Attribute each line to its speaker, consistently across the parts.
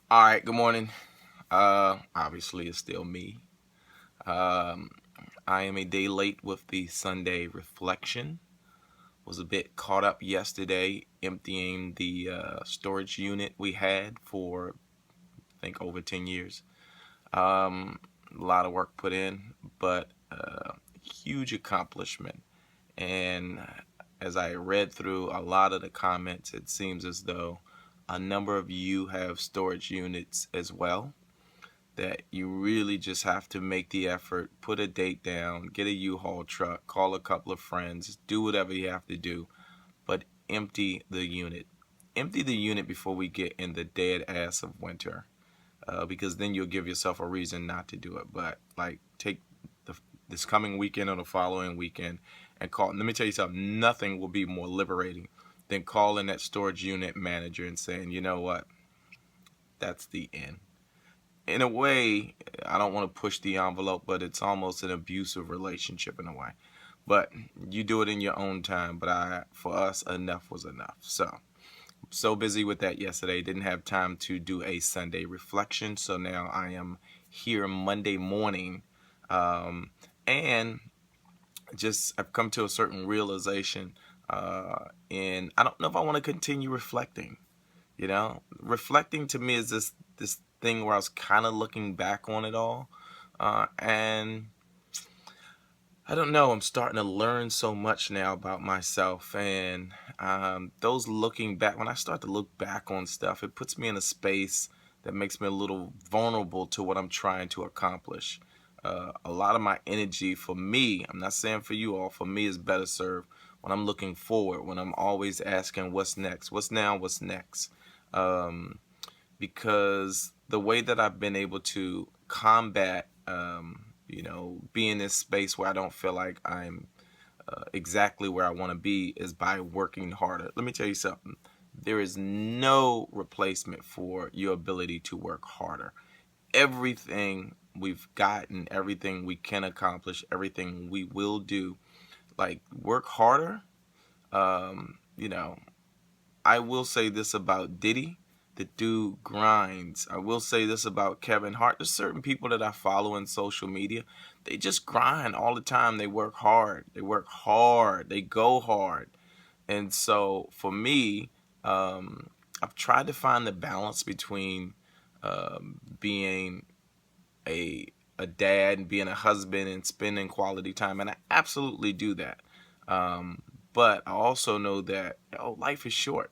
Speaker 1: All right, good morning. Obviously, it's still me. Um, I am a day late with the Sunday reflection. Was a bit caught up yesterday emptying the storage unit we had for, I think, over 10 years. A lot of work put in, but huge accomplishment. And as I read through a lot of the comments, it seems as though a number of you have storage units as well, that you really just have to make the effort, put a date down, get a U-Haul truck, call a couple of friends, do whatever you have to do, but empty the unit. Empty the unit before we get in the dead ass of winter, because then you'll give yourself a reason not to do it. But like, take the, this coming weekend or the following weekend and call. Let me tell you something. Nothing will be more liberating than calling that storage unit manager and saying, you know what, that's the end. In a way, I don't want to push the envelope, but it's almost an abusive relationship in a way. But you do it in your own time. But for us, enough was enough. So busy with that yesterday, didn't have time to do a Sunday reflection. So now I am here Monday morning, and just I've come to a certain realization, and I don't know if I want to continue reflecting. Reflecting to me is this thing where I was kind of looking back on it all, and I don't know. I'm starting to learn so much now about myself, and those looking back. When I start to look back on stuff, it puts me in a space that makes me a little vulnerable to what I'm trying to accomplish. A lot of my energy, for me, I'm not saying for you all, for me is better served when I'm looking forward, when I'm always asking what's next, what's now, what's next. Um, because the way that I've been able to combat, be in this space where I don't feel like I'm exactly where I want to be is by working harder. Let me tell you something. There is no replacement for your ability to work harder. Everything we've gotten, everything we can accomplish, everything we will do, like work harder. Um, you know, I will say this about Diddy. The dude grinds. I will say this about Kevin Hart. There's certain people that I follow in social media. They just grind all the time. They work hard. They work hard. They go hard. And so for me, I've tried to find the balance between being a dad and being a husband and spending quality time, and I absolutely do that. But I also know that life is short.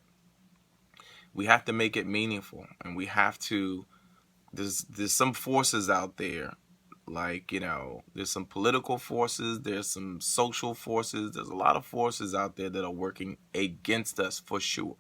Speaker 1: We have to make it meaningful, and we have to. There's some forces out there, like there's some political forces, there's some social forces, there's a lot of forces out there that are working against us for sure.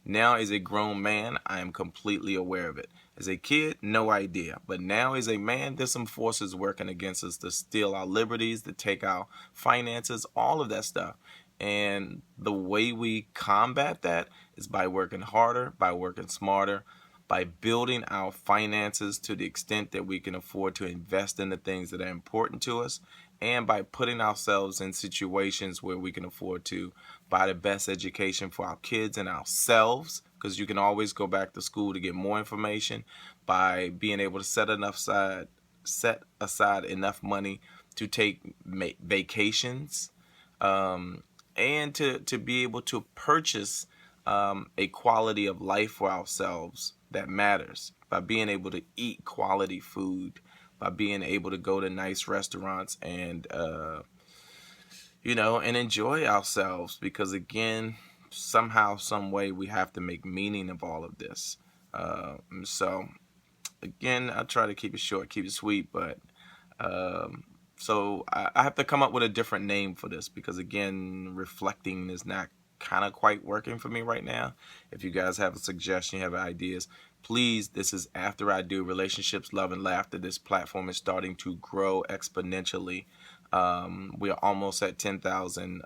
Speaker 1: Now, as a grown man, I am completely aware of it. As a kid, no idea. But now, as a man, there's some forces working against us to steal our liberties, to take our finances, all of that stuff. And the way we combat that is by working harder, by working smarter, by building our finances to the extent that we can afford to invest in the things that are important to us, and by putting ourselves in situations where we can afford to buy the best education for our kids and ourselves, because you can always go back to school to get more information, by being able to set aside enough money to take vacations, and to be able to purchase a quality of life for ourselves that matters, by being able to eat quality food, by being able to go to nice restaurants and and enjoy ourselves, because again, somehow, some way, we have to make meaning of all of this. So again, I try to keep it short, keep it sweet, but so I have to come up with a different name for this, because again, reflecting is not kind of quite working for me right now. If you guys have a suggestion, you have ideas, please. This is after I do relationships, love, and laughter. This platform is starting to grow exponentially. We are almost at 10,000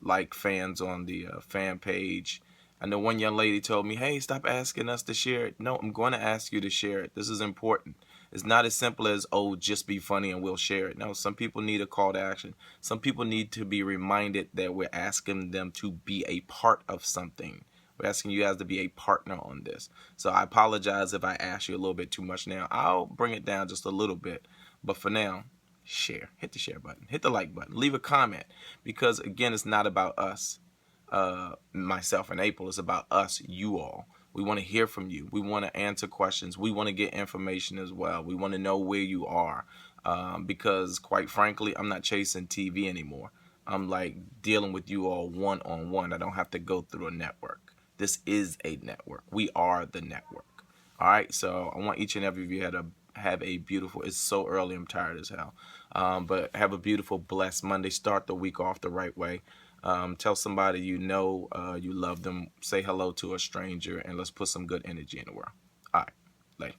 Speaker 1: like fans on the fan page. I know one young lady told me, hey, stop asking us to share it. No, I'm going to ask you to share it. This is important. It's not as simple as, oh, just be funny and we'll share it. No, some people need a call to action. Some people need to be reminded that we're asking them to be a part of something. We're asking you guys to be a partner on this. So I apologize if I ask you a little bit too much now. I'll bring it down just a little bit. But for now, share. Hit the share button. Hit the like button. Leave a comment. Because again, it's not about us, myself and April. It's about us, you all. We want to hear from you. We want to answer questions. We want to get information as well. We want to know where you are. Because quite frankly, I'm not chasing TV anymore. I'm like dealing with you all one on one. I don't have to go through a network. This is a network. We are the network. All right. So I want each and every of you to have a beautiful. It's so early. I'm tired as hell. But have a beautiful, blessed Monday. Start the week off the right way. Tell somebody you know you love them. Say hello to a stranger, and let's put some good energy in the world. All right. Later.